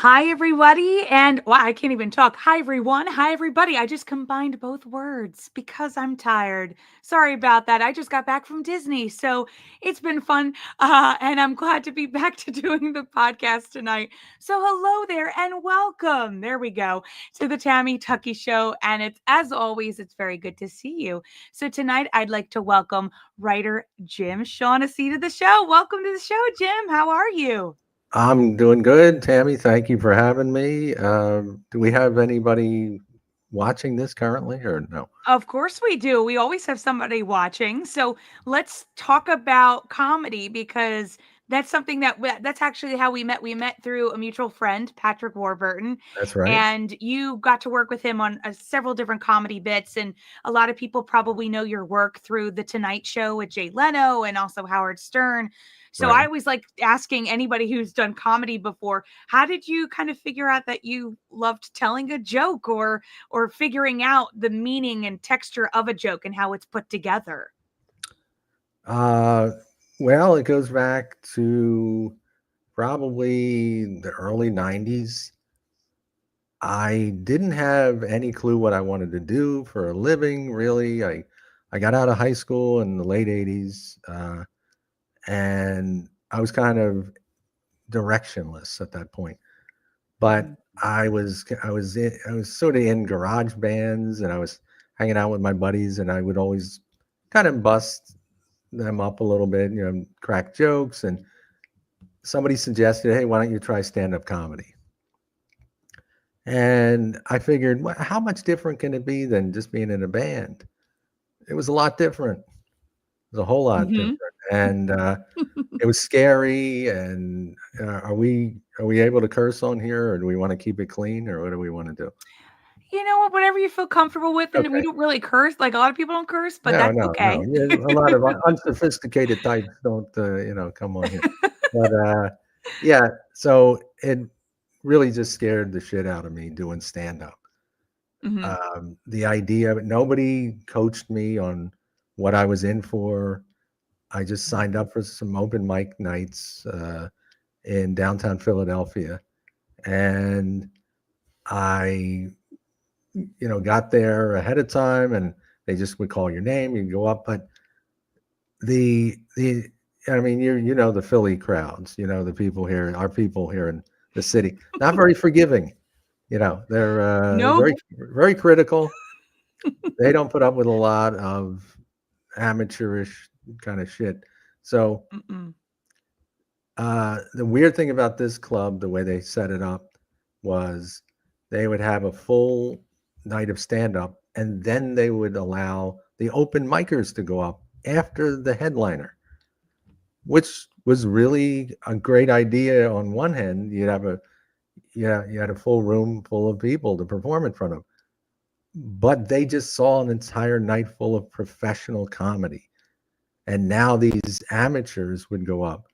Hi, everybody. And well, I can't even talk. Hi, everyone. Hi, everybody. I just combined both words because I'm tired. Sorry about that. I just got back from Disney. So it's been fun. And I'm glad to be back to doing the podcast tonight. So hello there and welcome. There we go to the Tammy Tuckey Show. And it's, as always, it's very good to see you. So tonight, I'd like to welcome writer Jim Shaughnessy to the show. Welcome to the show, Jim. How are you? I'm doing good, Tammy. Thank you for having me. Do we have anybody watching this currently, or no? Of course we do. We always have somebody watching. So let's talk about comedy because that's something that's actually how we met. We met through a mutual friend, Patrick Warburton, That's right. and you got to work with him on several different comedy bits. And a lot of people probably know your work through The Tonight Show with Jay Leno and also Howard Stern. So I Right. always like asking anybody who's done comedy before, how did you kind of figure out that you loved telling a joke or figuring out the meaning and texture of a joke and how it's put together? Uh, well, it goes back to probably the early 90s. I didn't have any clue what I wanted to do for a living, really. I got out of high school in the late 80s, and I was kind of directionless at that point. But Mhm. I was sort of in garage bands, and I was hanging out with my buddies, and I would always kind of bust them up a little bit, crack jokes. And somebody suggested, hey, why don't you try stand-up comedy? And I figured, well, how much different can it be than just being in a band? It was a lot different. It was a whole lot different. Mhm. And it was scary. And are we able to curse on here, or do we want to keep it clean, or what do we want to do? You know what? Whatever you feel comfortable with, and we Okay. don't really curse. Like a lot of people don't curse, but No, that's no, no. okay. Yeah, a lot of unsophisticated types don't, come on here. But yeah, so it really just scared the shit out of me doing stand up. Mhm. The idea of it, nobody coached me on what I was in for. I just signed up for some open mic nights in downtown Philadelphia, and I, got there ahead of time, and they just would call your name, you go up. But the I mean, you know the Philly crowds, the people here, our people here in the city, not very forgiving. They're Nope. very critical. They don't put up with a lot of amateurish kind of shit. So Mm-mm. the weird thing about this club, the way they set it up, was they would have a full night of stand up, and then they would allow the open micers to go up after the headliner, which was really a great idea. On one hand, you had a full room full of people to perform in front of, but they just saw an entire night full of professional comedy, and now these amateurs would go up,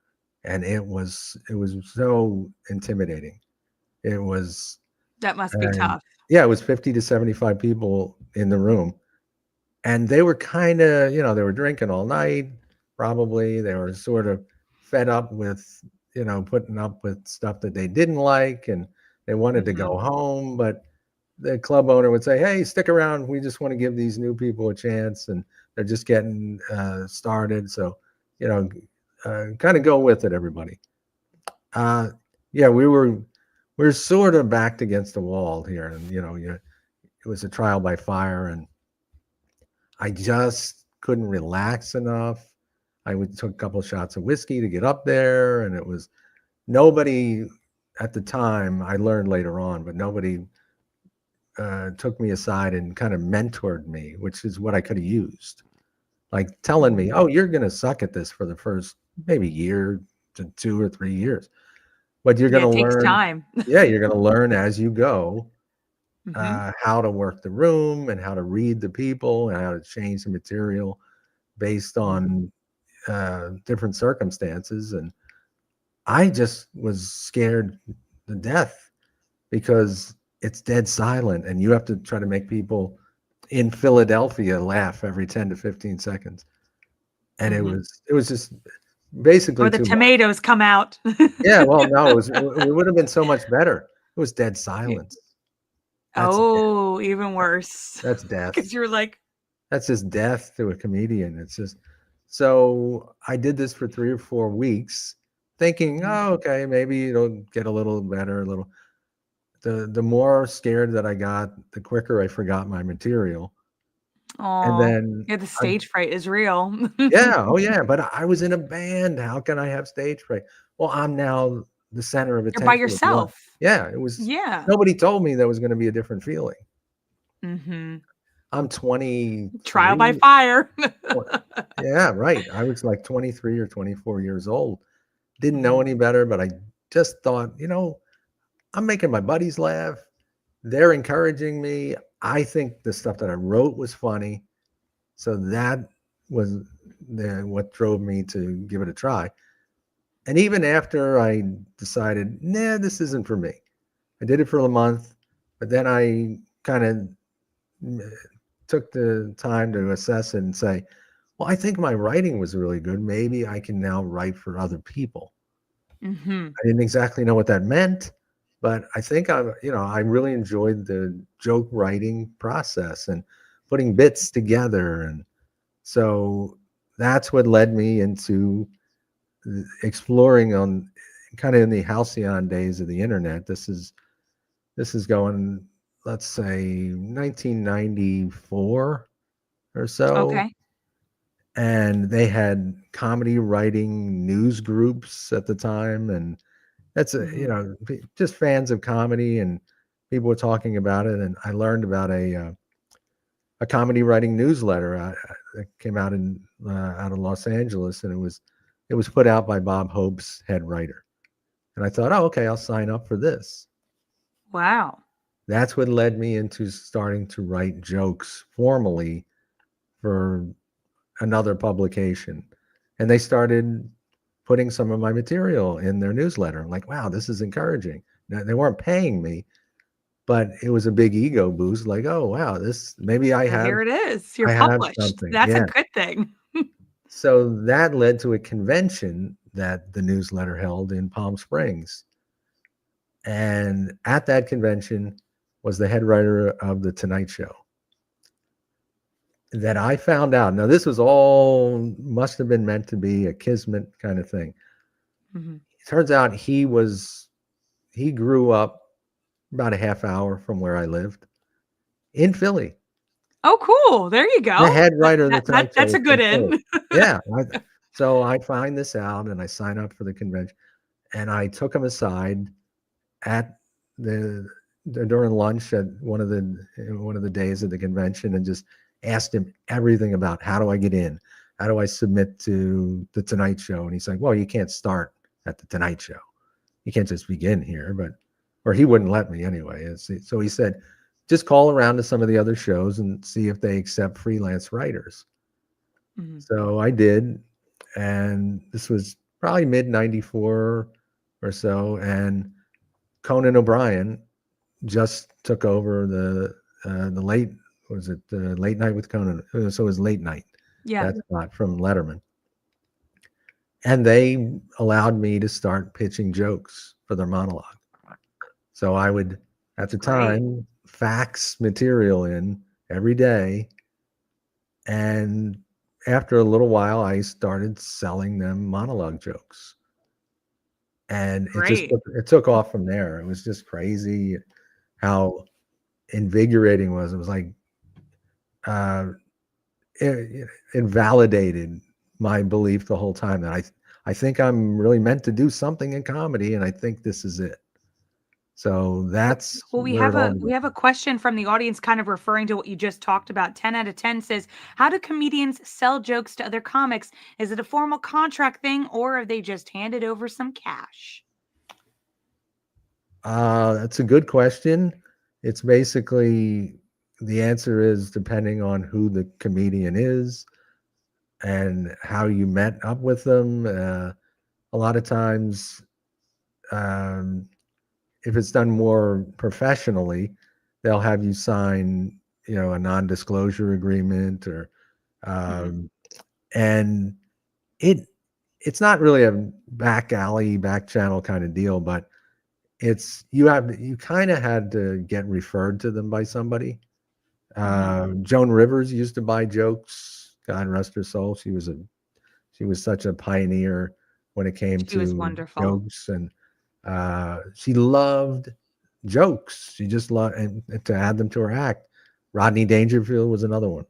and it was so intimidating. It was, That must be and tough. yeah, it was 50 to 75 people in the room, and they were kind of, they were drinking all night. Probably they were sort of fed up with, putting up with stuff that they didn't like, and they wanted to Mhm. go home. But the club owner would say, hey, stick around, we just want to give these new people a chance, and they're just getting started. So, you know kind of go with it, everybody. uh yeah, we were sort of backed against the wall here, and it was a trial by fire, and I just couldn't relax enough. I would took a couple of shots of whiskey to get up there, and it was nobody at the time. I learned later on, but nobody took me aside and kind of mentored me, which is what I could have used. Like telling me, Mhm. "Oh, you're going to suck at this for the first maybe year to 2 or 3 years, but you're Yeah, going to it takes learn. time. Yeah, you're going to learn as you go Mhm. how to work the room and how to read the people and how to change the material based Mhm. on different circumstances." And I just was scared to death because it's dead silent, and you have to try to make people in Philadelphia laugh every 10 to 15 seconds. And it Mhm. was it was just basically Or the too much. tomatoes come out. Yeah, well, no, it would have been so much better. It was dead Yeah. silence. That's Oh, even worse. that's death. Because you're like, That's just death to a comedian. It's just so I did this for 3 or 4 weeks, thinking, mhm. oh, okay, maybe it'll get a little better, a little. The more scared that I got, the quicker I forgot my material. And Aw. then Yeah, the I stage fright is real. yeah, oh yeah, but I was in a band. How can I have stage fright? Well, I'm now the center of You're by attention of one. yourself. Yeah, it was Yeah. nobody told me there was gonna be a different feeling. Mhm. I'm Trial by 23. fire. Twen Yeah, right. I was like 23 or 24 years old. Didn't know Mhm. any better, but I just thought, I'm making my buddies laugh. They're encouraging me. I think the stuff that I wrote was funny. So that was what drove me to give it a try. And even after I decided, nah, this isn't for me. I did it for a month, but then I kind of took the time to assess it and say, well, I think my writing was really good. Maybe I can now write for other people. Mhm. I didn't exactly know what that meant, but I think I really enjoyed the joke writing process and putting bits together. And so that's what led me into exploring on kind of in the halcyon days of the internet. This is going, let's say 1994 or so. Okay. And they had comedy writing news groups at the time, and that's Mhm. just fans of comedy, and people were talking about it, and I learned about a comedy writing newsletter that came out of Los Angeles, and it was put out by Bob Hope's head writer, and I thought, oh, okay, I'll sign up for this. Wow. That's what led me into starting to write jokes formally for another publication. And they started putting some of my material in their newsletter. I'm like, wow, this is encouraging. Now, they weren't paying me, but it was a big ego boost. Like, oh wow, this maybe I Well, have here it is. You're I have published. something. That's a Yeah. good thing. So that led to a convention that the newsletter held in Palm Springs. And at that convention was the head writer of The Tonight Show that I found out. Now, this was all must have been meant to be a kismet kind of thing. Mhm. It turns out he grew up about a half hour from where I lived in Philly. Oh, cool. There you The go. head That writer of The that that Tonight Show that's a was good from Philly. in. Yeah, so I find this out and I sign up for the convention, and I took him aside at the during lunch at one of the days of the convention and just asked him everything about how do I get in? How do I submit to The Tonight Show? And he's like, well, you can't start at The Tonight Show. You can't just begin here, or he wouldn't let me anyway. So he said, just call around to some of the other shows and see if they accept freelance writers. Mhm. So I did, and this was probably mid '94 or so, and Conan O'Brien just took over the late was it late night with Conan? So it was late night. Yeah. That's not from Letterman, and they allowed me to start pitching jokes for their monologue. So I would, at That's the great. time, fax material in every day. And after a little while, I started selling them monologue jokes. And Great. it took off from there. It was just crazy how invigorating it was. It was like uh, it validated my belief the whole time that I think I'm really meant to do something in comedy, and I think this is it. So Well that's well, we where have it all a began. we have a question from the audience kind of referring to what you just talked about. 10 out of 10 says, "How do comedians sell jokes to other comics? Is it a formal contract thing or are they just handed over some cash?" That's a good question. It's basically the answer is depending on who the comedian is and how you met up with them. A lot of times, um, if it's done more professionally, they'll have you sign, a non-disclosure agreement, or Mhm. um, and it it's not really a back alley, back channel kind of deal, but you kind of had to get referred to them by somebody. Mhm. Joan Rivers used to buy jokes. God rest her soul. She was such a pioneer when it came She was to wonderful. jokes, and she loved jokes. She just loved and to add them to her act. Rodney Dangerfield was another one.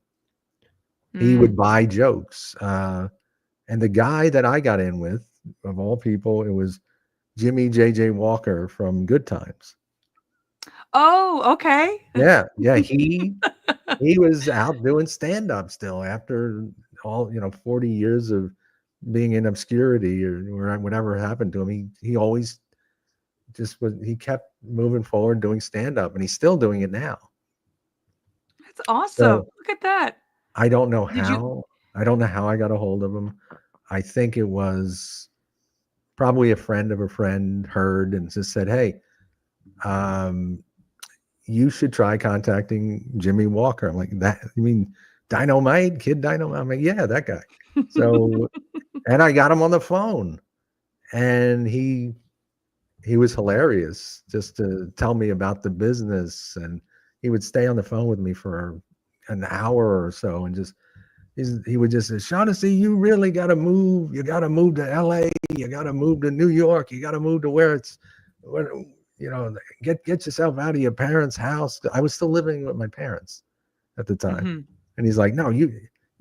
He would Mm. buy jokes. And the guy that I got in with, of all people, it was Jimmy J.J. Walker from Good Times. Oh, okay. Yeah, yeah, he was out doing stand up still after all, 40 years of being in obscurity or whatever happened to him. He always he kept moving forward doing stand up, and he's still doing it now. That's awesome. So Look at that. I don't know Did you how. I don't know how I got a hold of him. I think it was probably a friend of a friend heard and just said, "Hey, um, you should try contacting Jimmy Walker." I'm like, "That? You mean Dynamite, Kid Dynamite?" I'm like, "Yeah, that guy." So, and I got him on the phone, and he was hilarious just to tell me about the business, and he would stay on the phone with me for an hour or so, and he would just say, "Shaughnessy, you really got to move. You got to move to L.A. You got to move to New York. You got to move to where get yourself out of your parents' house." I was still living with my parents at the time, Mhm. and he's like, "No, you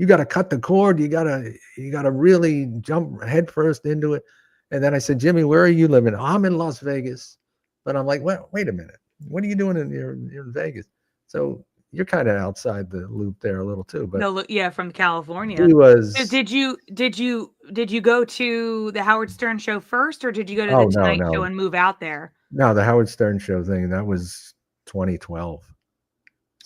got to cut the cord. You gotta really jump headfirst into it." And then I said, "Jimmy, where are you living?" "I'm in Las Vegas." But I'm like, "Well, wait a minute. What are you doing you're in Vegas?" So you're kind of outside the loop there a little too. But No, look, yeah, from he California. So was, did you go to the Howard Stern show first, or did you go to the oh, no, Tonight Show no, and move out there? no, the Howard Stern show thing, that was 2012.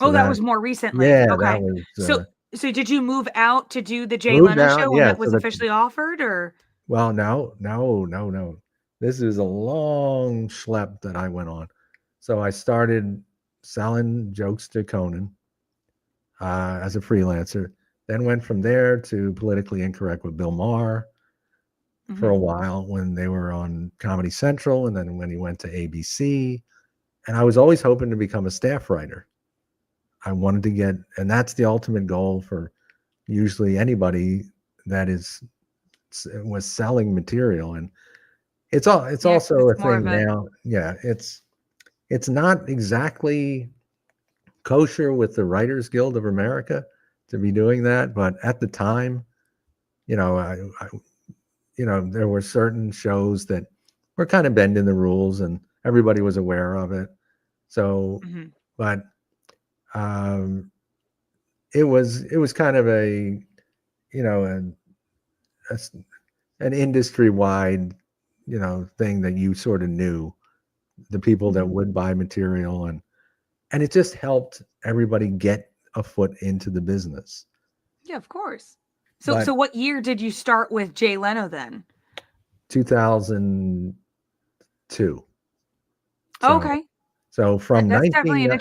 So Oh, that that, was more recently. yeah, that Okay. was, So did you move out to do the Jay moved Leno out. show when Yeah. that So was that, officially offered, or well, no, no, no, no. This is a long schlep that I went on. So I started selling jokes to Conan as a freelancer, then went from there to Politically Incorrect with Bill Maher for a Mhm. while when they were on Comedy Central, and then when he went to ABC. And I was always hoping to become a staff writer. I wanted to get, and that's the ultimate goal for usually anybody that was selling material. And it's Yeah, 'cause also it's a more of thing a now. Yeah, it's not exactly kosher with the Writers Guild of America to be doing that, but at the time, you know, there were certain shows that were kind of bending the rules, and everybody was aware of it. So, mhm. but um, it was kind of a you know an a, an industry wide thing that you sort of knew the people that Mhm. would buy material, and it just helped everybody get a foot into the business. Yeah, of course. So But what year did you start with Jay Leno then? 2002. So Okay. from That's definitely 19 an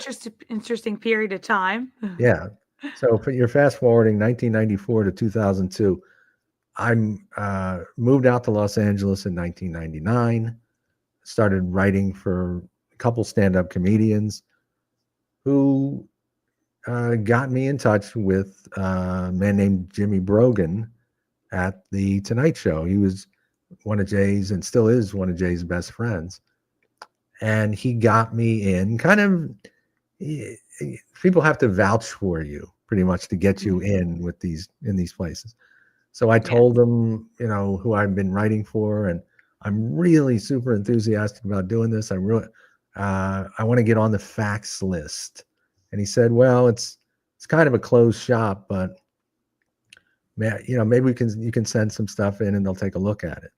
interesting period of time. yeah. So for you're fast forwarding 1994 to 2002. I'm moved out to Los Angeles in 1999. Started writing for a couple stand-up comedians who got me in touch with a man named Jimmy Brogan at the Tonight Show. He was one of Jay's and still is one of Jay's best friends, and he got me in. Kind of, people have to vouch for you pretty much to get you Mhm. in these places. So I Yes. told them, who I've been writing for, and I'm really super enthusiastic about doing this. I want to get on the fax list. And he said, "Well, it's kind of a closed shop, but maybe you can send some stuff in, and they'll take a look at it."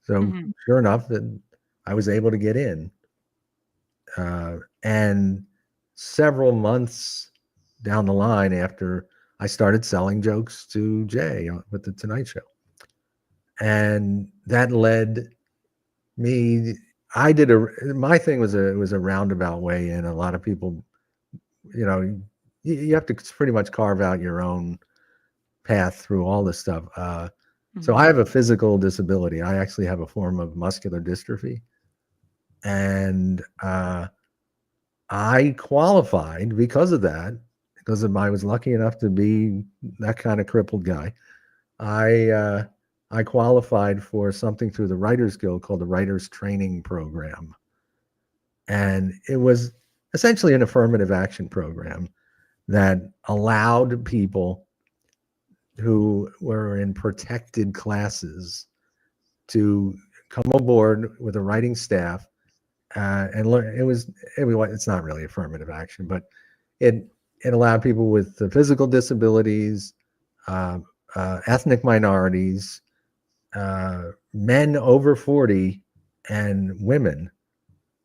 So Mhm. sure enough, then I was able to get in, and several months down the line after I started selling jokes to Jay with the Tonight Show. And that led me. I did my thing was a roundabout way in. A lot of people, you know, you have to pretty much carve out your own path through all this stuff. So I Mhm. have a physical disability. I actually have a form of muscular dystrophy. And I qualified because of that, because I was lucky enough to be that kind of crippled guy. I qualified for something through the Writers Guild called the Writers Training Program, and it was essentially an affirmative action program that allowed people who were in protected classes to come aboard with a writing staff and learn. It's not really affirmative action, but it allowed people with physical disabilities, uh, ethnic minorities, men over 40, and women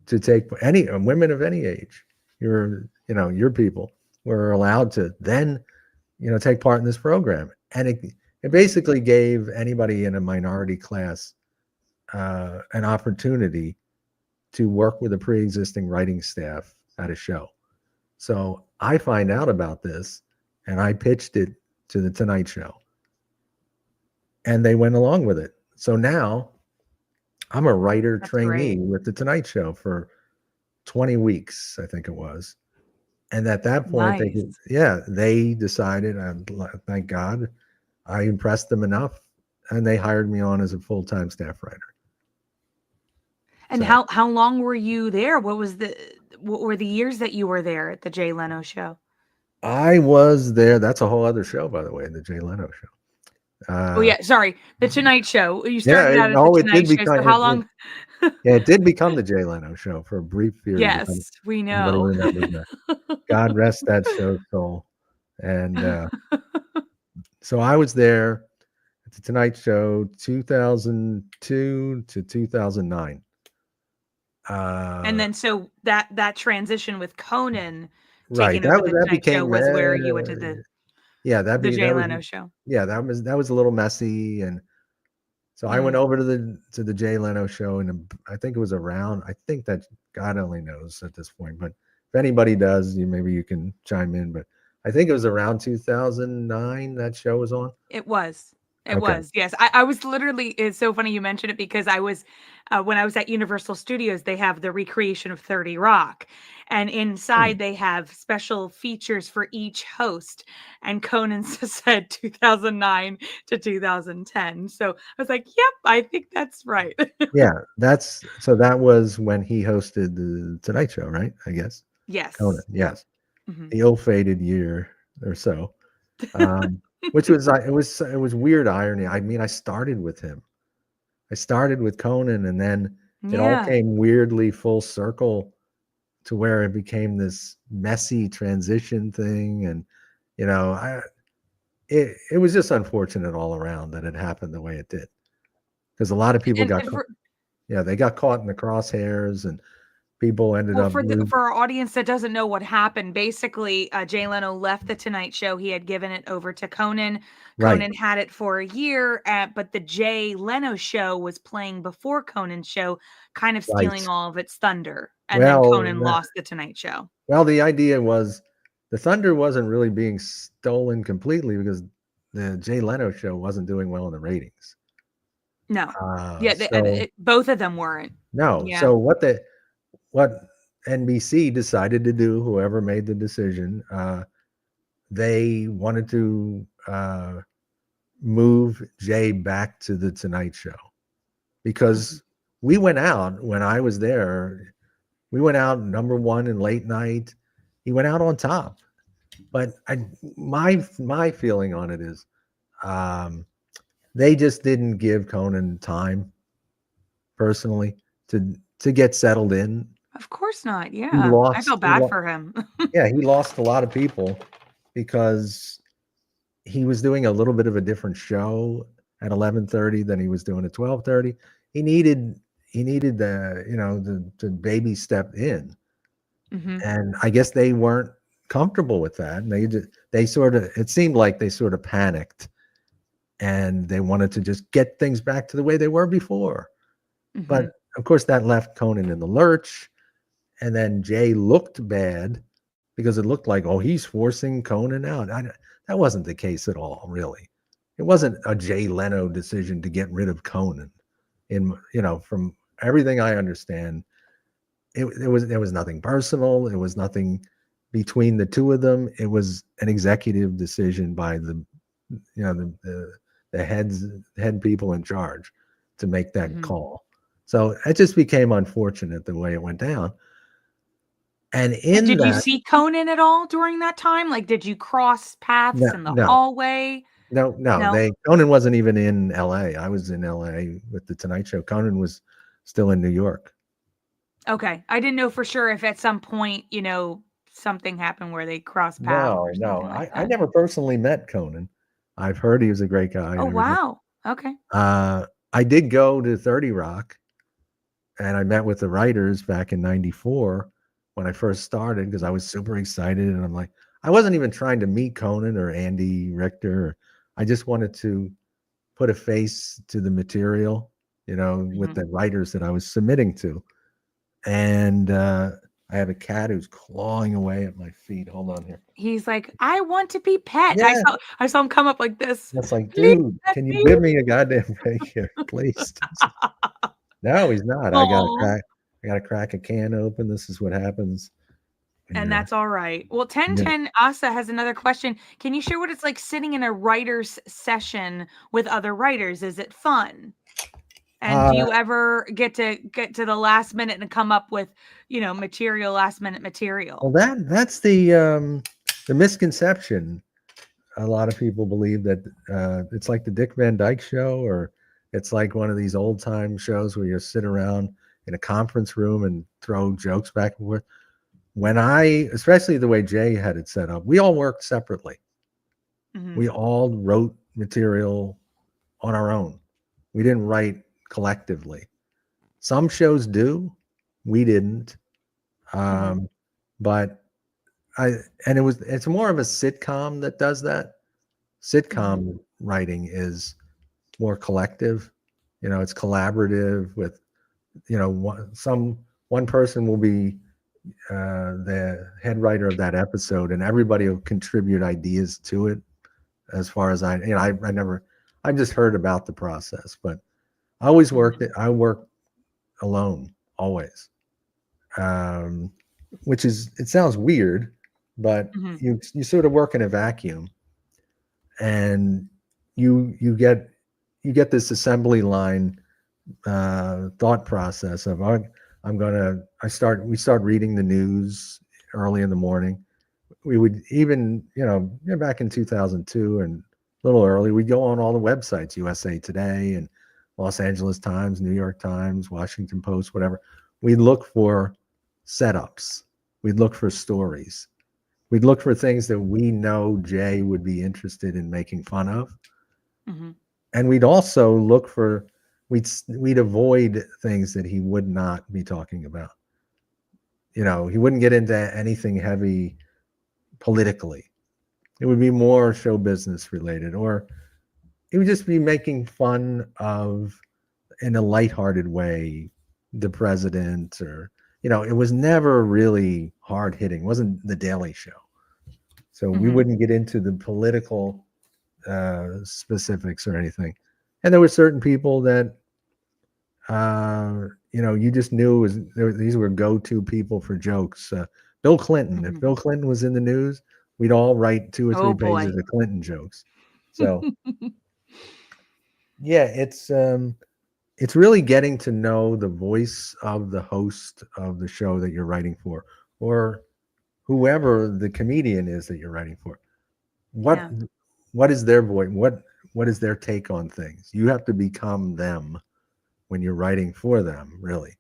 to take any women of any age. Your people were allowed to then take part in this program, and it basically gave anybody in a minority class an opportunity to work with a pre-existing writing staff at a show. So I find out about this, and I pitched it to the Tonight Show, and they went along with it. So now I'm a writer That's trainee great. with the Tonight Show for 20 weeks, I think it was. And at that point, Nice. they decided, thank God, I impressed them enough, and they hired me on as a full-time staff writer. And So how long were you there? What were the years that you were there at the Jay Leno show? I was there. That's a whole other show, by the way, the Jay Leno show. Oh yeah, sorry, the Tonight Show. You Yeah, started out at the it Tonight did Show. become So how long? it did become the Jay Leno show for a brief period. If Yes, we anybody know. remembers that. God rest that show's soul. And so I was there at the Tonight Show 2002 to 2009. And then so that transition with Conan Right. taking over the That Tonight Show became was where you went to the yeah, Jay that was Leno show. yeah, that was a little messy. And so I went Mm, over to the Jay Leno show, and I think it was around. I think that God only knows at this point, but if anybody does, maybe you can chime in. But I think it was around 2009 that show was on. it was. It Okay. was. Yes. I was literally it's so funny you mentioned it because I was when I was at Universal Studios, they have the recreation of 30 Rock. And Hmm. inside they have special features for each host. And Conan said 2009 to 2010. So I was like, yep, I think that's right. Yeah, that was when he hosted the Tonight Show, right? I guess Conan. Yes. Yep. Yes, Mhm. the ill-fated year or so, um, which was it was weird irony. I mean, I started with him. I started with Conan, and then it all Yeah. came weirdly full circle to where it became this messy transition thing. And you know, it was just unfortunate all around that it happened the way it did, because a lot of people And, got and for they got caught in the crosshairs, and people ended Well, up for our audience that doesn't know what happened, basically, Jay Leno left the Tonight Show. He had given it over to Conan. right. Conan had it for a year, but the Jay Leno show was playing before Conan's show, kind of stealing Right. all of its thunder. And then Well, Conan lost the Tonight Show. the idea was the thunder wasn't really being stolen completely because the Jay Leno show wasn't doing well in the ratings. No, yeah, So both of them weren't. no. Yeah. So what NBC decided to do, whoever made the decision, they wanted to move Jay back to the Tonight Show, Mhm. because we went out when I was there. We went out number one in late night. He went out on top. But my feeling on it is, um, they just didn't give Conan time personally to get settled in. Of course not. He Yeah, I lost. felt bad for him. Yeah, he lost a lot of people because he was doing a little bit of a different show at 11:30 than he was doing at 12:30. He needed the the baby step in, Mhm. and I guess they weren't comfortable with that. And they sort of, it seemed like they sort of panicked, and they wanted to just get things back to the way they were before. But Mhm. of course, that left Conan in the lurch, and then Jay looked bad because it looked like, oh, he's forcing Conan out. That wasn't the case at all, really. It wasn't a Jay Leno decision to get rid of Conan. From everything I understand, there was nothing personal. It was nothing between the two of them. It was an executive decision by the head people in charge to make that Mhm. call. So it just became unfortunate the way it went down. And in Did you that, see Conan at all during that time? Like, did you cross no, paths in the no, hallway? no, No? Conan wasn't even in L.A. I was in L.A. with the Tonight Show. Conan was still in New York. Okay. I didn't know for sure if at some point, something happened where they crossed paths No, or no, something like I that. never personally met Conan. I've heard he was a great guy Oh, and everything. wow. Okay. I did go to 30 Rock and I met with the writers back in 94 when I first started because I was super excited. And I'm like, I wasn't even trying to meet Conan or Andy Richter. I just wanted to put a face to the material, with Mhm. the writers that I was submitting to. And I have a cat who's clawing away at my feet. Hold on here. He's like, "I want to be pet." I Yeah. saw I saw him come up like this. That's like, "Please dude, let can you me." give me a goddamn break here, please? No, he's not. Aw, I gotta crack a can open. This is what happens when and you're that's alright. Well, yeah. 1010 Asa has another question. Can you share what it's like sitting in a writer's session with other writers? Is it fun? And Uh, do you ever get to the last minute and come up with, last minute well, material? that's the misconception. A lot of people believe that it's like the Dick Van Dyke Show, or it's like one of these old time shows where you sit around in a conference room and throw jokes back and forth. Especially the way Jay had it set up, we all worked separately. We Mhm, all wrote material on our own. We didn't write collectively. Some shows do, we didn't. mhm, Um, but I and it's more of a sitcom that does that. mhm, Sitcom writing is more collective. It's collaborative with one person will be the head writer of that episode, and everybody will contribute ideas to it. As far as I never, I just heard about the process, but I always worked mhm, it. I worked alone always, um, which it sounds weird, but mhm, you sort of work in a vacuum, and you get this assembly line thought process of we start reading the news early in the morning. We would even back in 2002 and a little early, we'd go on all the websites, USA Today and Los Angeles Times, New York Times, Washington Post, whatever. We'd look for setups, we'd look for stories, we'd look for things that we know Jay would be interested in making fun of, mhm, and we'd also look for we'd avoid things that he would not be talking about. He wouldn't get into anything heavy politically. It would be more show business related, or he would just be making fun of, in a lighthearted way, the president, or it was never really hard hitting. It wasn't the Daily Show, so we mhm, wouldn't get into the political specifics or anything. And there were certain people that you just knew these were go-to people for jokes. Bill Clinton. If mhm. Bill Clinton was in the news, we'd all write 2 or 3 Oh, pages boy. of Clinton jokes. So yeah, it's really getting to know the voice of the host of the show that you're writing for, or whoever the comedian is that you're writing for. What Yeah. what is their voice? What is their take on things? You have to become them when you're writing for them, really.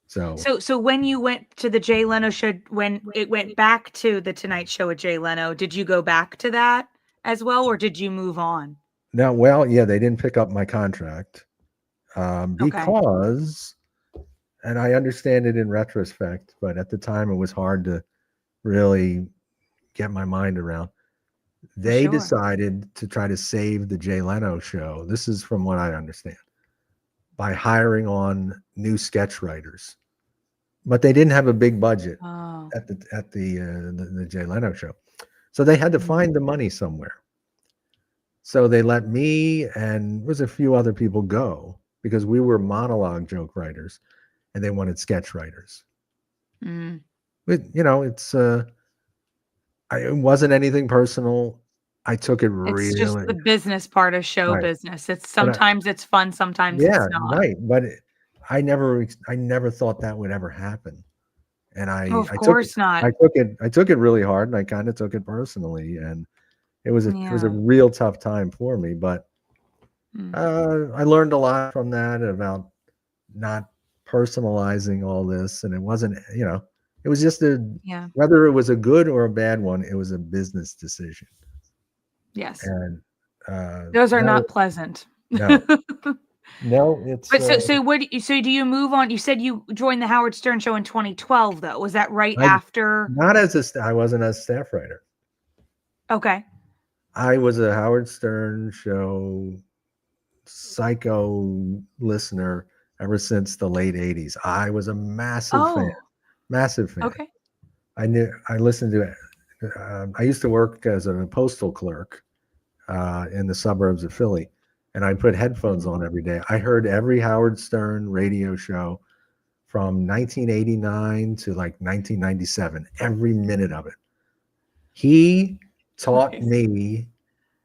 So So when you went to the Jay Leno show, when it went back to the Tonight Show with Jay Leno, did you go back to that as well, or did you move on? now, well, yeah, they didn't pick up my contract Okay. because, and I understand it in retrospect, but at the time it was hard to really get my mind around. They Sure. decided to try to save the Jay Leno show. This is from what I understand, by hiring on new sketch writers, but they didn't have a big budget Oh. at the Jay Leno show, so they had to Mhm, find the money somewhere. So they let me and was a few other people go because we were monologue joke writers and they wanted sketch writers. Mm. But, it wasn't anything personal. I took it It's just really the business part of show right. business. It's But sometimes it's fun, sometimes yeah, it's not. right. But I never thought that would ever happen. And Of course not. I took it really hard, and I kind of took it personally, and it was a Yeah. real tough time for me. But Mm. I learned a lot from that about not personalizing all this, and it wasn't, it was just Yeah. whether it was a good or a bad one, it was a business decision, Yes. and Those are that was not pleasant. no, no, it's But so do you move on? You said you joined the Howard Stern show in 2012 though. Was that right I after? not I wasn't a staff writer. Okay. I was a Howard Stern show psycho listener ever since the late 80s. I was a massive fan, Oh, massive fan. okay. I listened to it. I used to work as a postal clerk in the suburbs of Philly, and I put headphones Mhm. on every day. I heard every Howard Stern radio show from 1989 to like 1997, every minute of it. He taught Nice. me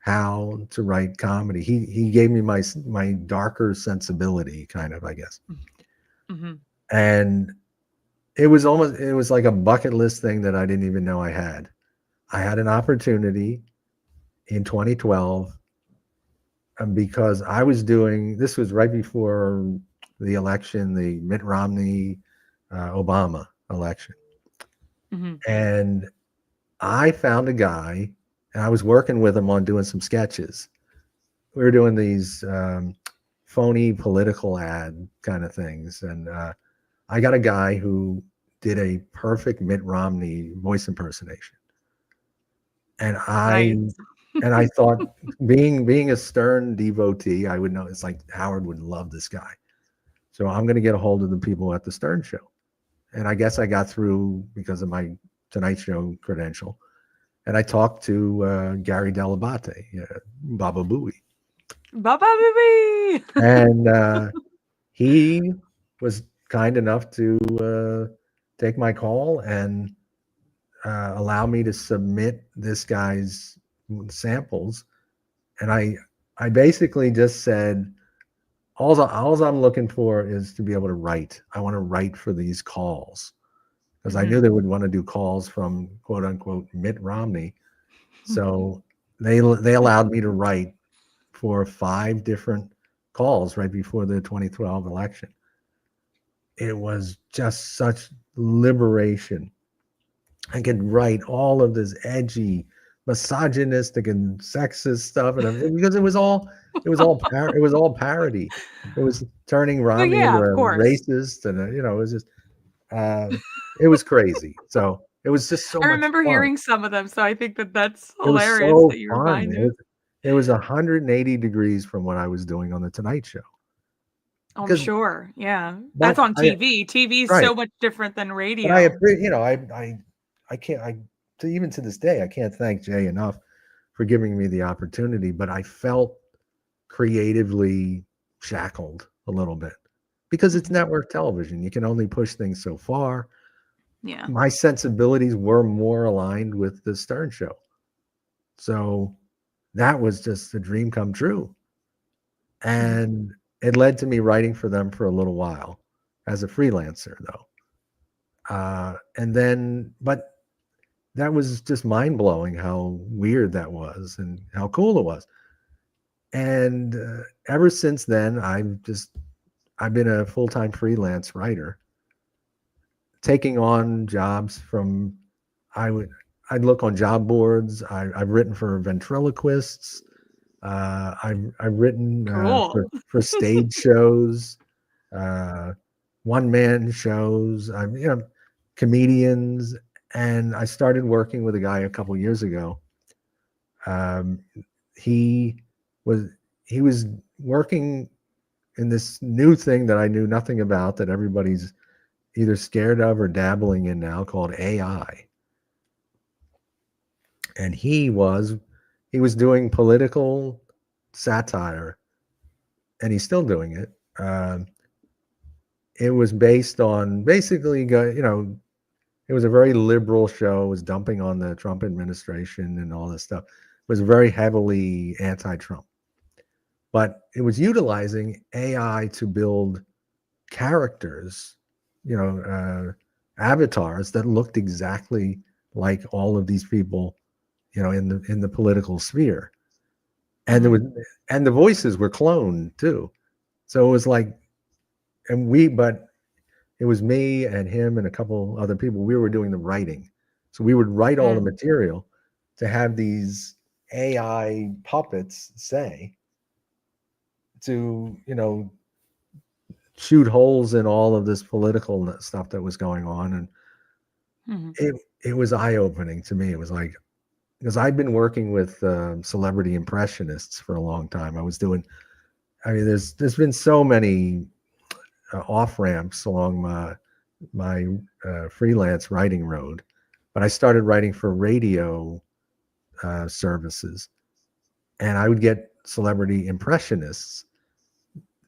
how to write comedy. He gave me my darker sensibility, kind of, I guess. Mhm. And it was like a bucket list thing that I didn't even know I had. I had an opportunity in 2012, because I was doing this was right before the election, the Mitt Romney Obama election. Mhm. And I found a guy, and I was working with him on doing some sketches. We were doing these phony political ad kind of things. And I got a guy who did a perfect Mitt Romney voice impersonation. And I Nice. and I thought, being a Stern devotee, I would know it's like Howard would love this guy. So I'm going to get a hold of the people at the Stern show. And I guess I got through because of my Tonight Show credential. And I talked to Gary Dell'Abate, Baba Booey. Baba baby. And he was kind enough to take my call and allow me to submit this guy's samples. And I basically just said, all I'm looking for is to be able to write. I want to write for these calls, because I knew Mhm. they would want to do calls from quote unquote Mitt Romney. So they allowed me to write for 5 different calls right before the 2012 election. It was just such liberation. I could write all of this edgy, misogynistic and sexist stuff, and everything, because it was all parody. It was turning Well, Romney yeah, into of a course. racist, and it was just uh, it was crazy. So it was just so I much remember fun. hearing some of them, so I think that that's It was hilarious so that you fun. reminded. It was 180 degrees from what I was doing on the Tonight Show. I'm Because sure, yeah. That's but on I TV. TV is right, so much different than but I radio. appre I can't even to this day, I can't thank Jay enough for giving me the opportunity, but I felt creatively shackled a little bit, because it's Mhm. network television. You can only push things so far. Yeah. My sensibilities were more aligned with the Stern show. So that was just a dream come true. Mhm. And it led to me writing for them for a little while as a freelancer, though. And then, but that was just mind blowing how weird that was and how cool it was. And ever since then, I've been a full time freelance writer, taking on jobs from I would I'd look on job boards. I've written for ventriloquists. I've written Cool. for stage shows, uh, one man shows. Comedians, and I started working with a guy a couple years ago. Um, he was he was working in this new thing that I knew nothing about, that everybody's either scared of or dabbling in now, called AI. And he was doing political satire, and he's still doing it. It was based on basically, It was a very liberal show. It was dumping on the Trump administration and all this stuff. It was very heavily anti-Trump, but it was utilizing AI to build characters, avatars that looked exactly like all of these people, in the political sphere, and there was, Mhm. and the voices were cloned too. So it was like, but it was me and him and a couple other people. We were doing the writing, so we would write all the Mm. material to have these AI puppets say to, shoot holes in all of this political stuff that was going on. And Mhm. it was eye-opening to me. It was like, because I've been working with celebrity impressionists for a long time. I mean, there's been so many off ramps along my freelance writing road, but I started writing for radio services, and I would get celebrity impressionists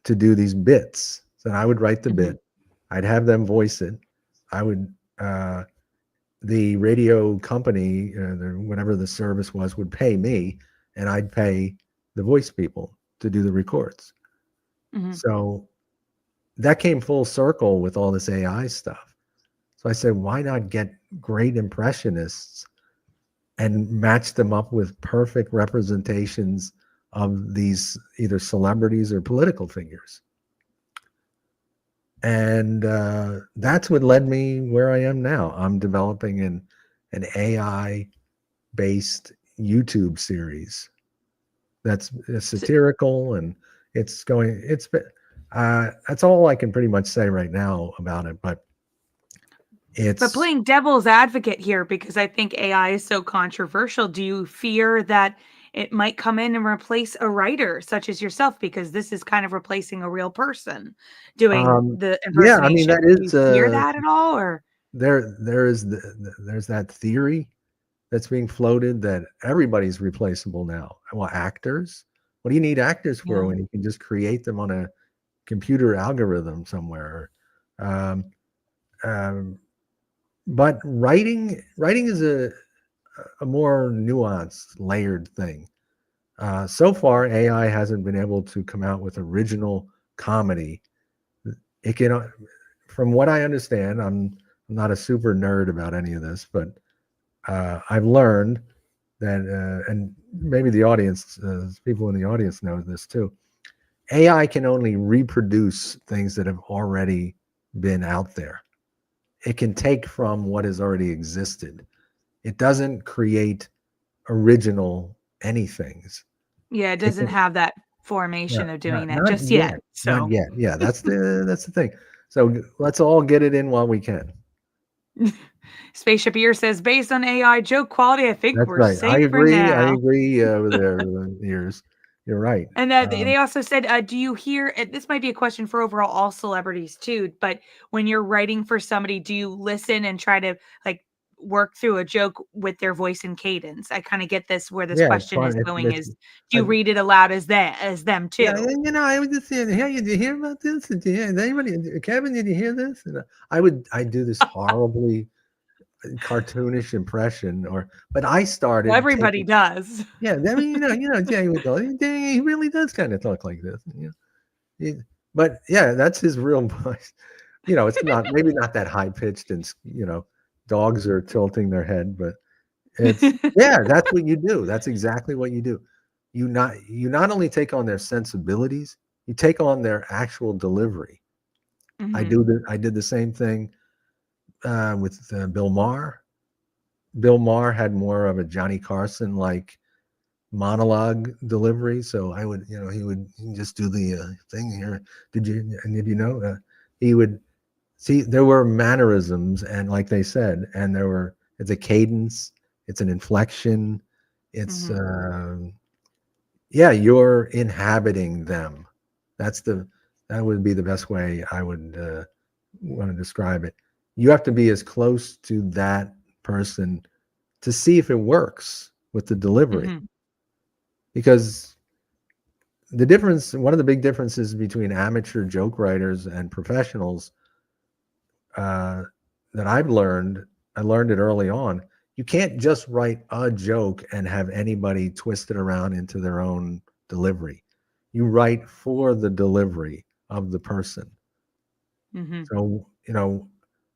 to do these bits. So I would write the Mhm. bit, I'd have them voice it. I would uh, the radio company, whatever the service was, would pay me, and I'd pay the voice people to do the records. Mhm. So that came full circle with all this AI stuff. So I said, why not get great impressionists and match them up with perfect representations of these either celebrities or political figures? And that's what led me where I am now. I'm developing an AI based YouTube series that's S satirical, and that's all I can pretty much say right now about it. But But it's playing devil's advocate here, because I think AI is so controversial, do you fear that it might come in and replace a writer such as yourself? Because this is kind of replacing a real person doing the yeah, I mean, impersonation. that Do you is fear that at all? Or there's that theory that's being floated that everybody's replaceable now. Well, actors, what do you need actors for yeah. when you can just create them on a computer algorithm somewhere? Um, um, but writing is a more nuanced, layered thing. So far, AI hasn't been able to come out with original comedy. It can, from what I understand, I'm not a super nerd about any of this, but I've learned that, and maybe the audience, people in the audience know this too. AI can only reproduce things that have already been out there. It can take from what has already existed. It doesn't create original anythings. Yeah, it It doesn't can, have that yeah, formation of not, doing that not just yet, yet. not So yet. Yeah, that's the thing. So let's all get it in while we can. Spaceship Ear says, based on AI joke quality, I think That's we're right. I safe for agree. I now. agree with their ears. You're right. And they also said, do you hear? This might be a question for overall all celebrities too. But when you're writing for somebody, do you listen and try to like work through a joke with their voice and cadence? I kind of get this where this Yeah, it's question is fun. going. Is do I, you read it aloud as them yeah, too? and, I was just saying, hey, did you hear about this? Did anybody, Kevin, did you hear this? And I do this horribly cartoonish impression, but I Well, started everybody taking, does. yeah, I mean, Jay would go, dang, he really does kind of talk like this. But yeah, that's his real voice. It's not, maybe not that high pitched, and dogs are tilting their head, but yeah, that's what you do. That's exactly what you do. You not only take on their sensibilities, you take on their actual delivery. Hmm. I did the same thing with Bill Maher. Bill Maher had more of a Johnny Carson like monologue delivery. So I would, he'd just do the thing here. Did you know? He would see, there were mannerisms, and like they said, and it's a cadence, it's an inflection, it's Hmm. yeah, you're inhabiting them. That's that would be the best way I would want to describe it. You have to be as close to that person to see if it works with the delivery, Hmm. because one of the big differences between amateur joke writers and professionals, uh, that I've learned, I learned it early on. You can't just write a joke and have anybody twist it around into their own delivery. You write for the delivery of the person. Hmm. So,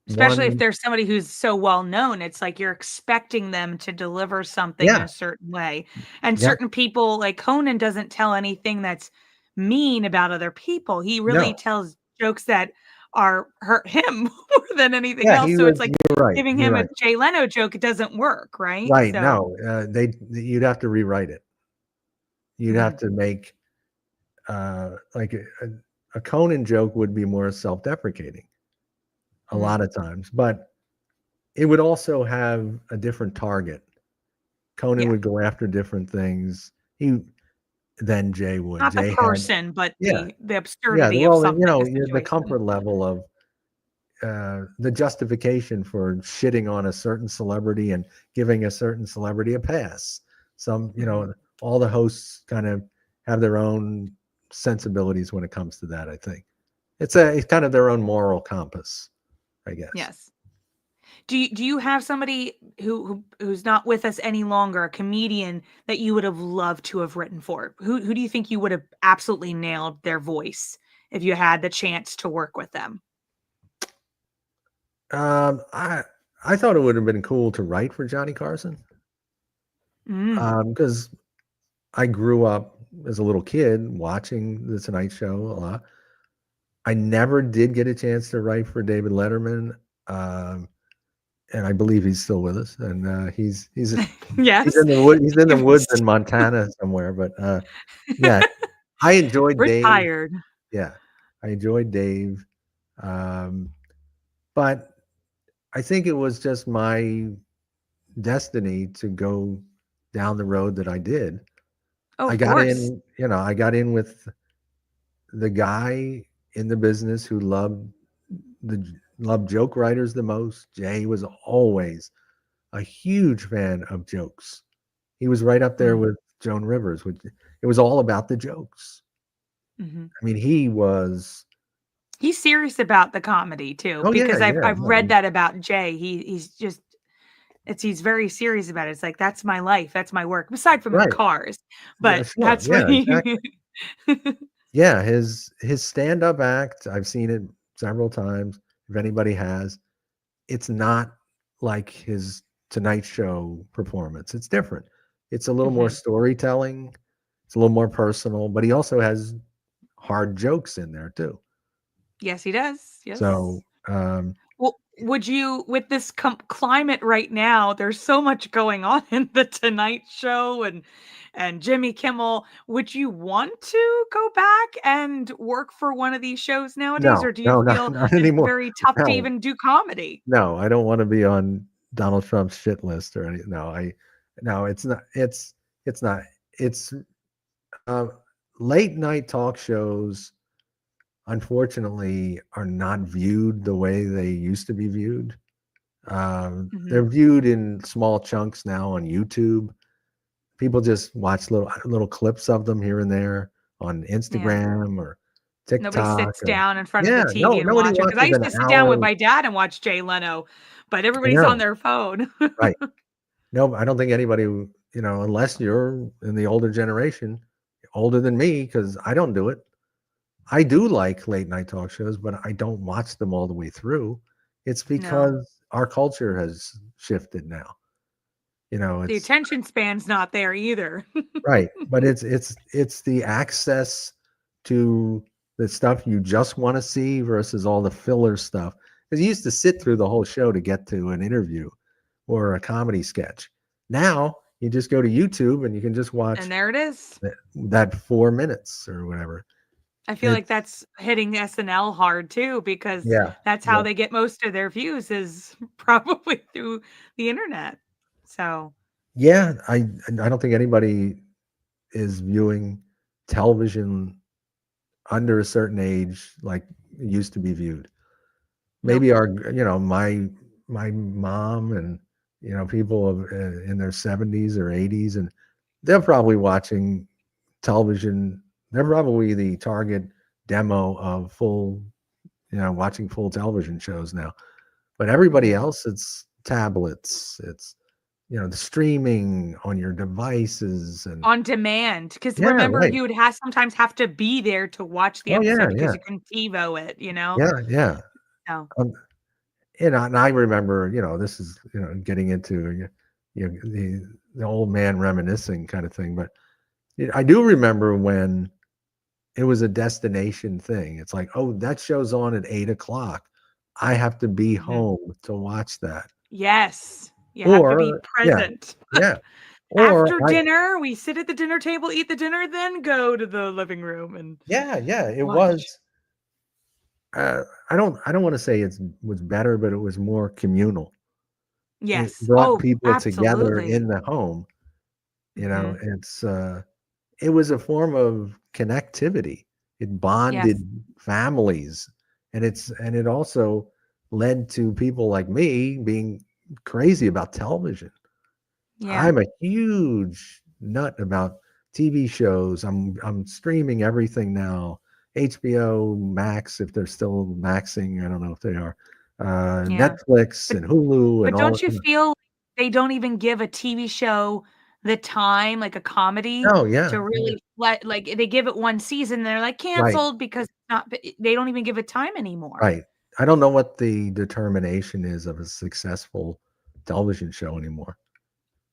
Especially if one, there's somebody who's so well known, it's like you're expecting them to deliver something in yeah, a certain way. And yeah, certain people, like Conan, doesn't tell anything that's mean about other people. He really no, tells jokes that are hurt him more than anything yeah, else. he So was, it's like you're right, giving you're him a right, Jay Leno joke, it doesn't work, right? right. So, No, you'd have to rewrite it. You'd mhm, have to make, like a Conan joke would be more self-deprecating a mhm. lot of times, but it would also have a different target. Conan Yeah. would go after different things. Than Jay would. Not the Jay had, person, but yeah, the yeah. absurdity of Well, something, a the situation. comfort level of the justification for shitting on a certain celebrity and giving a certain celebrity a pass. Some, Mhm. all the hosts kind of have their own sensibilities when it comes to that. I think it's kind of their own moral compass, I guess. Yes. Do you have somebody who's not with us any longer, a comedian that you would have loved to have written for? Who do you think you would have absolutely nailed their voice if you had the chance to work with them? Um, I I thought it would have been cool to write for Johnny Carson, Mm. because I grew up as a little kid watching the Tonight Show a lot. I never did get a chance to write for David Letterman, um, and I believe he's still with us, and he's Yes. in the he's in the He woods was in Montana somewhere. But yeah, I enjoyed Dave. retired. Yeah, I enjoyed Dave, um, but I think it was just my destiny to go down the road that I did. Oh, I of got course. in, I got in with the guy in the business who the loved joke writers the most. Jay was always a huge fan of jokes. He was right up there Mm, with Joan Rivers, which it was all about the jokes. mhm. I mean, he was, He's serious about the comedy too, oh yeah, because I've yeah, I've no, read that about Jay. He's just he's very serious about it. It's like, "That's my life, that's my work," aside from the right. cars, Yeah, but sure. that's what Yeah, he exactly. Yeah, his stand-up act, I've seen it several times. If anybody has, it's not like his Tonight Show performance. It's different. It's a little more Mhm. storytelling. It's a little more personal, but he also has hard jokes in there too. Yes, he does, So, yes. Well, would you with this climate right now, there's so much going on in the Tonight Show and Jimmy Kimmel, would you want to go back and work for one of these shows nowadays, no, or do you no, not feel not it's anymore. very tough to No, even do comedy? no, I don't want to be on Donald Trump's shit list or any. No, no, it's not. It's not. It's uh, late night talk shows. Unfortunately, are not viewed the way they used to be viewed. Mhm. They're viewed in small chunks now on YouTube. People just watch little clips of them here and there on Yeah. Instagram or Nobody TikTok. sits Or down in front of yeah, the no, TV and nobody watch it, because I watches used an to sit down with hour. my dad and watch Jay Leno, but I everybody's on know, their phone. right? No, I don't think anybody, unless you're in the older generation, older than me, because I don't do it. I do like late night talk shows, but I don't watch them all the way through. It's No. because our culture has shifted now. The It's attention span's not there either. right, but it's the access to the stuff you just want to see versus all the filler stuff. Because you used to sit through the whole show to get to an interview or a comedy sketch. Now you just go to YouTube and you can just And watch there it is. that 4 minutes or whatever. I feel like It's that's hitting SNL hard too, because yeah, that's how yeah, they get most of their views is probably through the internet. So, yeah. I don't think anybody is viewing television under a certain age like it used to be viewed. nope. Maybe my mom and people in their 70s or 80s, and they're probably watching television. They're probably the target demo of watching full television shows now. But everybody Mhm. else, it's tablets, it's the streaming on your devices, and On demand, because yeah, remember, right. you would have sometimes have to be there to watch the Oh yeah, episode because yeah, you couldn't TiVo it, you know? yeah, yeah. So Um, and I remember, this is getting into the old man reminiscing kind of thing, but I do remember when it was a destination thing. It's like, oh, that show's on at 8 o'clock. I have to be mhm. home to watch that. Yes, you have to be Or yeah, present. yeah. Or After I dinner, we sit at the dinner table, eat the dinner, then go to the living room and yeah, yeah, it watch. was I don't want to say it was better, but it was more communal. It Yes. brought Oh, people together absolutely. in the home. Mhm. It was a form of connectivity. It Yes. bonded families, and it also led to people like me being crazy about television. Yeah. I'm a huge nut about TV shows. I'm streaming everything now. HBO Max, if they're still maxing, I don't know if they are. Yeah. Netflix But and Hulu and but all. don't you feel they don't even give a TV show the time, like a comedy, Oh yeah, to yeah, really let like, they give it 1 season, they're like, right. "Canceled," because it's not they don't even give it time anymore. Right. I don't know what the determination is of a successful television show anymore.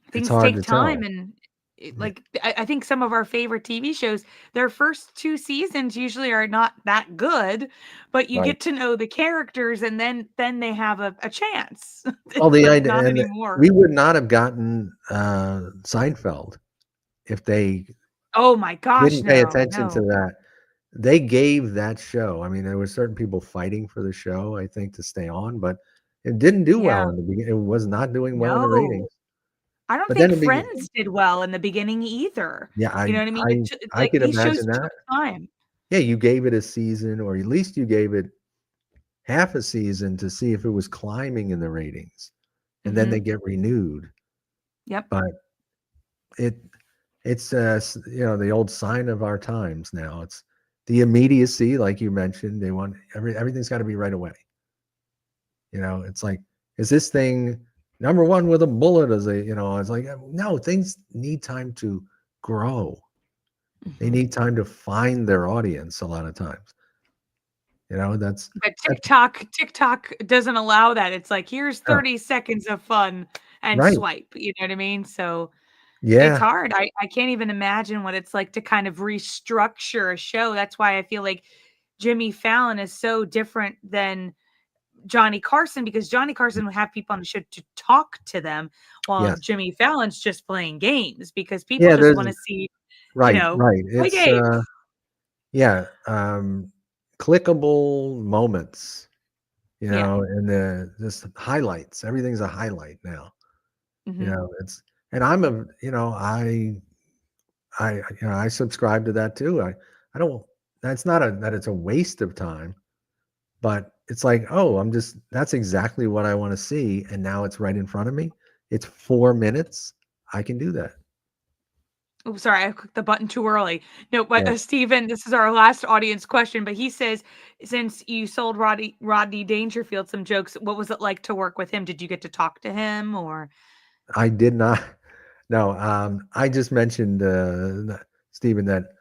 It's Things hard take to time tell. and Yeah, like, I think some of our favorite TV shows, their first 2 seasons usually are not that good, but you right. get to know the characters and then they have a chance, Well, the but idea, not and anymore. we would not have gotten Seinfeld if they Oh my gosh, didn't pay no, attention to no. that. They gave that show. I mean, there were certain people fighting for the show, I think, to stay on, but it didn't do well Yeah, in the beginning. It was not doing well in the no. ratings. I don't But then think it began. Friends did well in the beginning either, Yeah, you know what I mean? It it's I like could these shows imagine that. took time. Yeah, you gave it a season, or at least you gave it half a season to see if it was climbing in the ratings, and then they Mhm. get renewed. Yep. But it it's the old sign of our times now. It's the immediacy, like you mentioned. They want everything's got to be right away. It's like, is this thing number one with a bullet? As it's like, no, things need time to grow. They Mhm. need time to find their audience. A lot of times, that's But that's TikTok doesn't allow that. It's like, "Here's oh, 30 seconds of fun and right. swipe," you know what I mean? So, it's Yeah. hard. I can't even imagine what it's like to kind of restructure a show. That's why I feel like Jimmy Fallon is so different than Johnny Carson, because Johnny Carson would have people on the show to talk to them, while Yes. Jimmy Fallon's just playing games because people Yeah. just There's wanna see, right. Right. play It's games. yeah, clickable moments, Yeah. and the just highlights. Everything's a highlight now. Mhm. It's and I'm a I subscribe to that too. I don't. That's not that it's a waste of time, but it's like, oh, that's exactly what I want to see, and now it's right in front of me. It's 4 minutes. I can do that. Oh, sorry, I clicked the button too early. No, but, Yeah. Steven, this is our last audience question, but he says, since you sold Rodney Dangerfield some jokes, what was it like to work with him? Did you get to talk to him or I did not. No, I just mentioned Stephen, that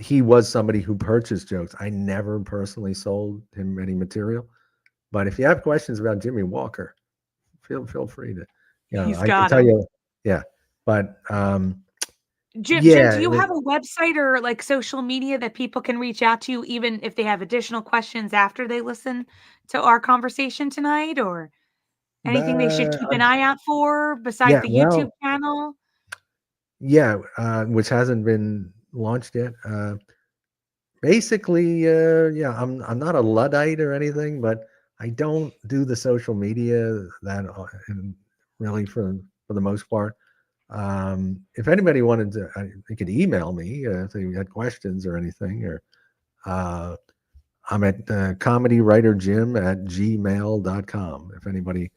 he was somebody who purchased jokes. I never personally sold him any material. But if you have questions about Jimmy Walker, feel free to, he's I can got tell him? you, yeah. But Jim, yeah, do you have a website or, like, social media that people can reach out to even if they have additional questions after they listen to our conversation tonight, or anything they should keep an eye out for besides yeah, the YouTube well, channel? yeah, which hasn't been launched yet. Basically, yeah, I'm not a luddite or anything, but I don't do the social media that really for the most part. If anybody wanted to, they could email me if they had questions or anything, or uh, I'm at comedywriterjim@gmail.com. If anybody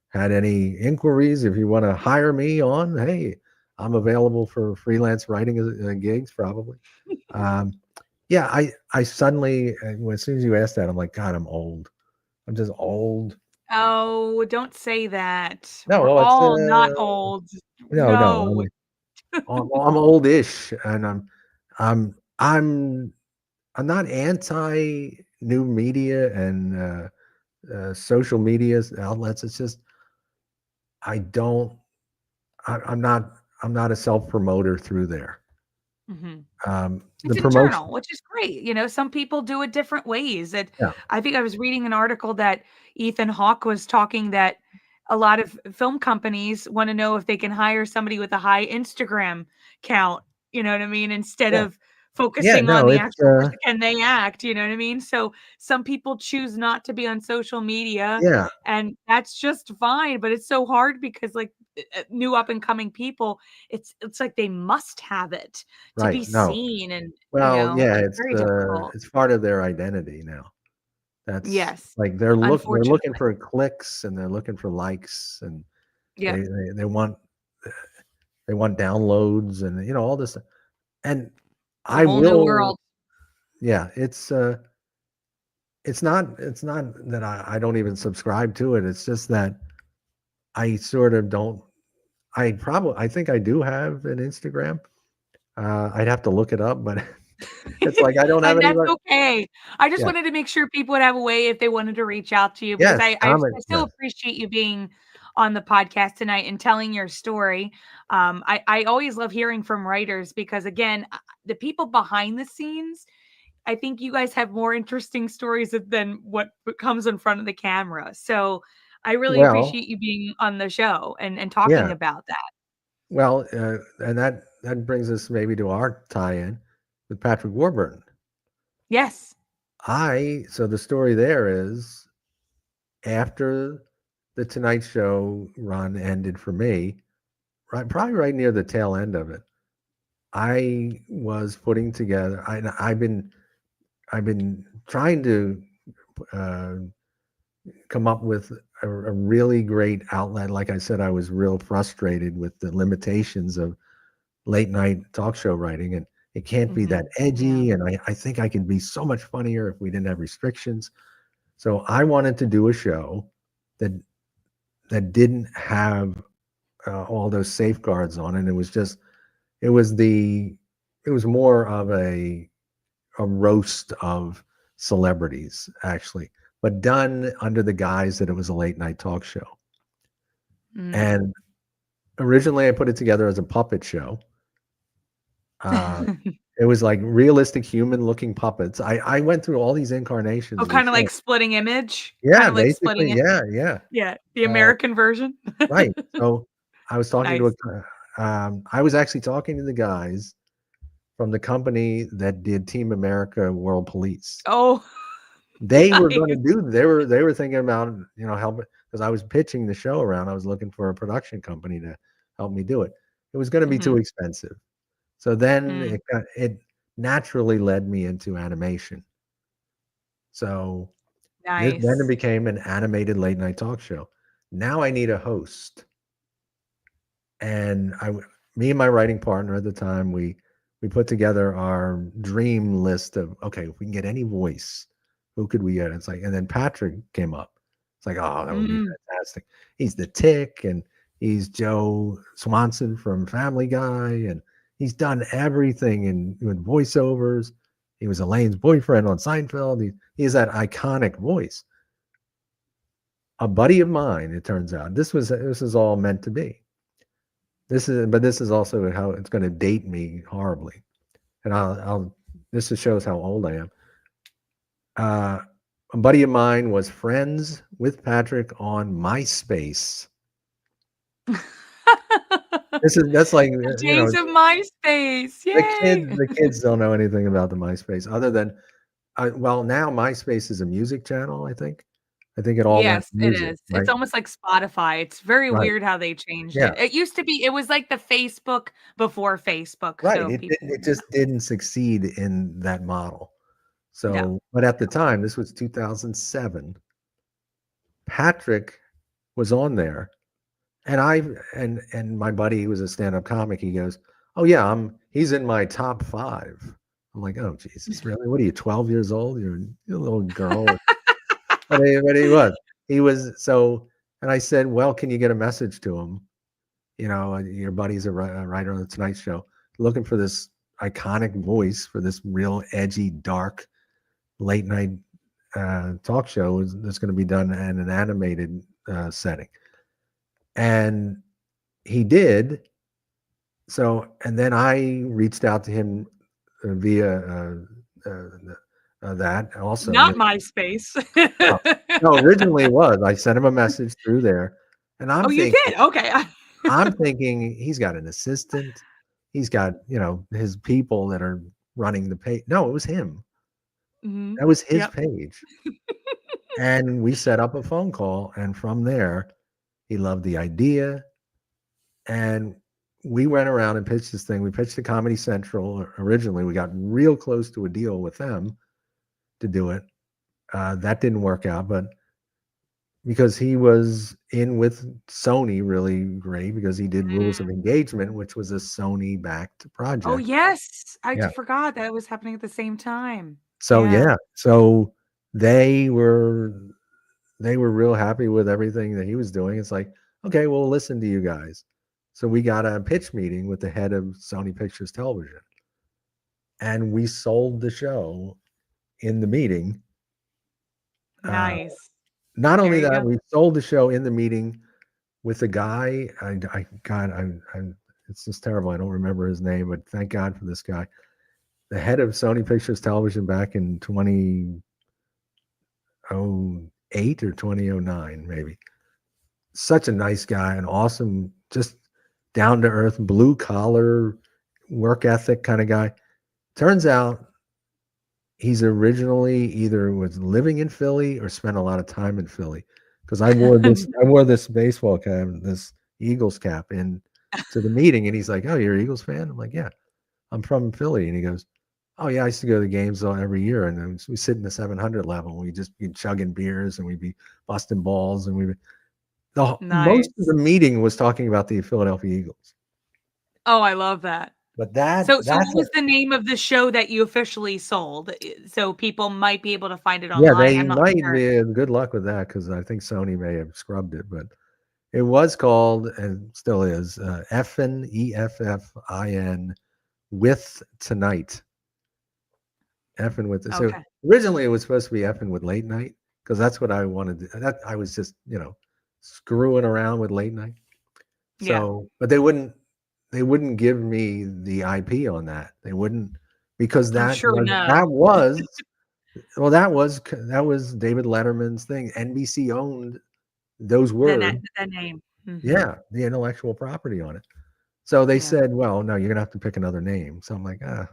had any inquiries, if you want to hire me on, hey, I'm available for freelance writing gigs, probably. Um, yeah, I suddenly, as soon as you asked that, I'm like, God, I'm old. I'm just old. Oh, don't say that. No, We're well, it's all not old. no. No. I'm oldish, and I'm I'm I'm not anti new media and social media outlets. It's just I don't. I'm not. I'm not a self promoter through there. Mhm. The It's promotion. internal, which is great. Some people do it different ways. Yeah. I think I was reading an article that Ethan Hawke was talking that a lot of film companies want to know if they can hire somebody with a high Instagram count, you know what I mean, instead Yeah. of Yeah. focusing on No, the it's actual person. Can they act? You know what I mean? So some people choose not to be on social media, yeah. and that's just fine. But it's so hard because like new up and coming people, it's like they must have it to Right. be No. seen and, Well, yeah. it's very difficult. It's part of their identity now. That's Yes, like they're looking unfortunately. for clicks and they're looking for likes and Yep. they want downloads and all this. And It's a I whole new will, world. yeah, it's not that I don't even subscribe to it. It's just that I sort of don't. I think I do have an Instagram. I'd have to look it up, but it's like I don't have And that's anybody. okay. I just Yeah. wanted to make sure people would have a way if they wanted to reach out to you because Yes. I Comment. still Yes. appreciate you being on the podcast tonight and telling your story. I always love hearing from writers because again, the people behind the scenes, I think you guys have more interesting stories than what comes in front of the camera. So I really Well, appreciate you being on the show and talking yeah. about that. Well, and that brings us maybe to our tie-in with Patrick Warburton. Yes. So the story there is after the Tonight Show run ended for me, right, probably right near the tail end of it. I was putting together. I've been trying to uh, come up with a really great outlet. Like I said, I was real frustrated with the limitations of late night talk show writing, and it can't be that Yeah. edgy. And I think I could be so much funnier if we didn't have restrictions. So I wanted to do a show that didn't have all those safeguards on it. It was just it was the it was more of a roast of celebrities actually, but done under the guise that it was a late night talk show. Mm. And originally, I put it together as a puppet show. Uh, it was like realistic human looking puppets. I went through all these Oh, incarnations of the kinda show. like Splitting Image? Yeah, Kinda like Splitting basically. It Yeah, yeah. Yeah, the Uh, American version? right. So I was talking to Nice. I was actually talking to the guys from the company that did Team America World Police. Oh, They were going to nice. do. They were thinking about helping because I was pitching the show around. I was looking for a production company to help me do it. It was going to be too Mhm. expensive. So then Mm, it naturally led me into animation. So then it nice. became an animated late night talk show. Now I need a host, and me and my writing partner at the time, we put together our dream list of okay, if we can get any voice, who could we get? It's like, and then Patrick came up. It's like, oh, that would be Mm. fantastic. He's the Tick, and he's Joe Swanson from Family Guy, and he's done everything in with voiceovers. He was Elaine's boyfriend on Seinfeld. He has that iconic voice. A buddy of mine, it turns out, this is all meant to be. This is also how it's going to date me horribly, and I'll this just shows how old I am. Uh, a buddy of mine was friends with Patrick on MySpace. That's like The days of MySpace, yay! the kids don't know anything about the MySpace other than well, now MySpace is a music channel. I think it all went Yes, it music, is. It's right? almost like Spotify. It's very Right. weird how they changed Yeah. it. It used to be it was like the Facebook before Facebook, Right. so people It would know. just didn't succeed in that model. No. So, but at the time, this was 2007. Patrick was on there, and and my buddy who was a stand-up comic, he goes, "Oh yeah, he's in my top 5." I'm like, "Oh Jesus, really? What are you, 12 years old? You're a little girl." But he was. he was so, and I said, well, can you get a message to him? You know, your buddy's a writer on the Tonight Show, looking for this iconic voice for this real edgy, dark late night talk show that's going to be done in an animated setting. And he did. So, and then I reached out to him via that also. Not MySpace. No, no, originally it was. I sent him a message through there, and Oh, you did? Okay. I'm thinking he's got an assistant. He's got, you know, his people that are running the page. No, it was him. Mhm. That was his Yep. page. And we set up a phone call, and from there, he loved the idea. And we went around and pitched this thing. We pitched to Comedy Central originally. We got real close to a deal with them to do it. That didn't work out, but because he was in with Sony really great because he did Rules of Mm. Engagement, which was a Sony backed Oh, project. yes. I Yeah. forgot that was happening at the same time. So Yeah. yeah. So they were they were real happy with everything that he was doing. It's like, okay, we'll listen to you guys. So we got a pitch meeting with the head of Sony Pictures Television. And we sold the show in the meeting. Nice. Not There only you that, go. we sold the show in the meeting with a guy. It's just terrible. I don't remember his name, but thank God for this guy. The head of Sony Pictures Television back in 2008 or 2009, maybe. Such a nice guy, an awesome, just down to earth, blue collar, work ethic kind of guy. Turns out he's originally either was living in Philly or spent a lot of time in Philly. Because I wore this baseball cap, this Eagles cap in to the meeting, and he's like, "Oh, you're an Eagles fan?" I'm like, "Yeah, I'm from Philly." And he goes, "Oh yeah, I used to go to the games every year, and then we sit in the 700 level, and we just be chugging beers, and we'd be busting balls, and most of the Nice. meeting was talking about the Philadelphia Eagles." Oh, I love that. But So that's what was the name of the show that you officially sold? So people might be able to find it yeah, online. they I'm not might sure. be good luck with that because I think Sony may have scrubbed it, but it was called and still is Effin EFFIN with Tonight. Effin with so Okay. originally it was supposed to be Effin with Late Night because that's what I wanted. That I was just screwing around with late night. Yeah. So, but they wouldn't give me the IP on that. They wouldn't because I'm sure no. that was David Letterman's thing. NBC owned those words. The name. Mhm. Yeah, the intellectual property on it. So they Yeah. said, "Well, no, you're gonna have to pick another name." So I'm like, all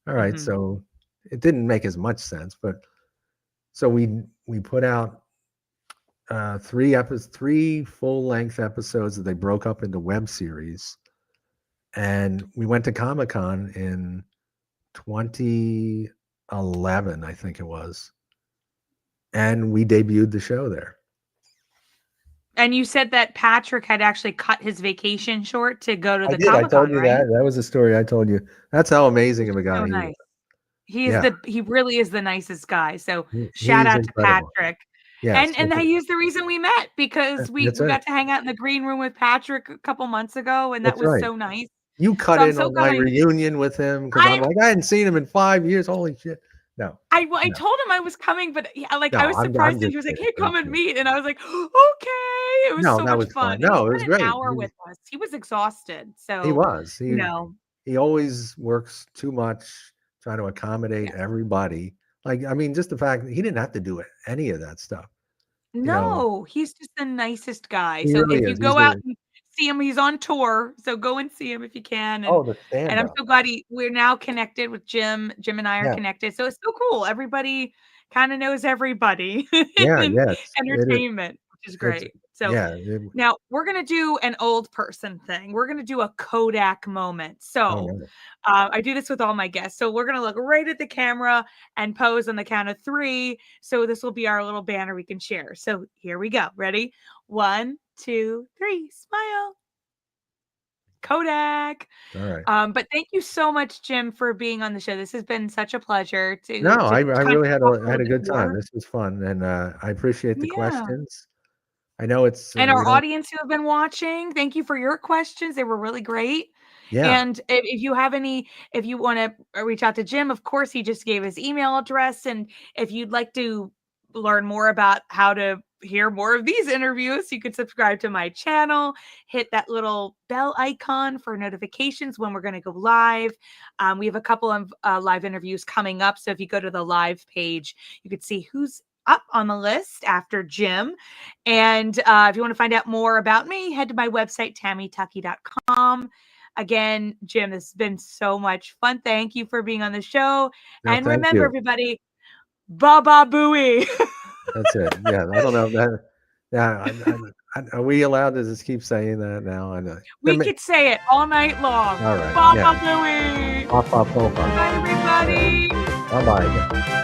right." Mhm. So it didn't make as much sense, but so we put out three full length episodes that they broke up into web series, and we went to Comic Con in 2011, I think it was, and we debuted the show there. And you said that Patrick had actually cut his vacation short to go to I the did. I told Comic-Con, you right? that. That was a story I told you. That's how amazing Which of a is so guy he was. nice. Yeah, He really is the nicest guy. So shout he's out to incredible. Patrick. Yes, And he is the reason we met because that's we right. got to hang out in the green room with Patrick a couple months ago, and that That's was right. so nice. You So cut I'm in so on my glad reunion with him because I'm I like, I hadn't seen him in 5 years. Holy shit! No, I no, told him I was coming, but yeah, like I no. was I'm surprised that just he was like, kidding. "Hey, I'm come and kidding. meet," and I was like, "Okay." It was No, so that much was fun, fun. and he No, it was spent an great. hour with us. He was exhausted, He so was. you know, He always works too much trying to accommodate yeah. everybody. Like, I mean, just the fact that he didn't have to do it, any of that stuff. You know, No, he's just the nicest guy. he So really if you is. He's go out a and see him, he's on tour, so go and see him if you can, the and stand I'm up. so glad we're now connected with Jim. Jim and I are Yeah, connected, so it's so cool. Everybody kinda knows everybody yeah, in yes. It is. entertainment, which is It's great. So yeah. now we're gonna do an old person thing. We're gonna do a Kodak moment. Oh So, no. I do this with all my guests. So we're gonna look right at the camera and pose on the count of 3. So this will be our little banner we can share. So here we go. Ready? 1, 2, 3. Smile. Kodak. All right. But thank you so much, Jim, for being on the show. This has been such a pleasure No, to I kind of really had talk a I had little a bit good time. more. This was fun, and I appreciate the Yeah. questions. I know it's And we our don't. audience who have been watching, thank you for your questions. They were really great. Yeah, And if you have any, if you want to reach out to Jim, of course, he just gave his email address. And if you'd like to learn more about how to hear more of these interviews, you could subscribe to my channel, hit that little bell icon for notifications when we're going to go live. We have a couple of live interviews coming up. So if you go to the live page, you could see who's up on the list after Jim. And if you want to find out more about me, head to my website, tammytuckey.com. Again, Jim, this has been so much fun. Thank you for being on the show. no, And thank remember, you. everybody, Baba Booey. That's it. Yeah, I don't know if that. Yeah, are we allowed to just keep saying that now? I know. We could say it all night long. All right. Baba Yeah. Booey. Pop, pop, pop, pop. Bye, All right. everybody. Bye, bye.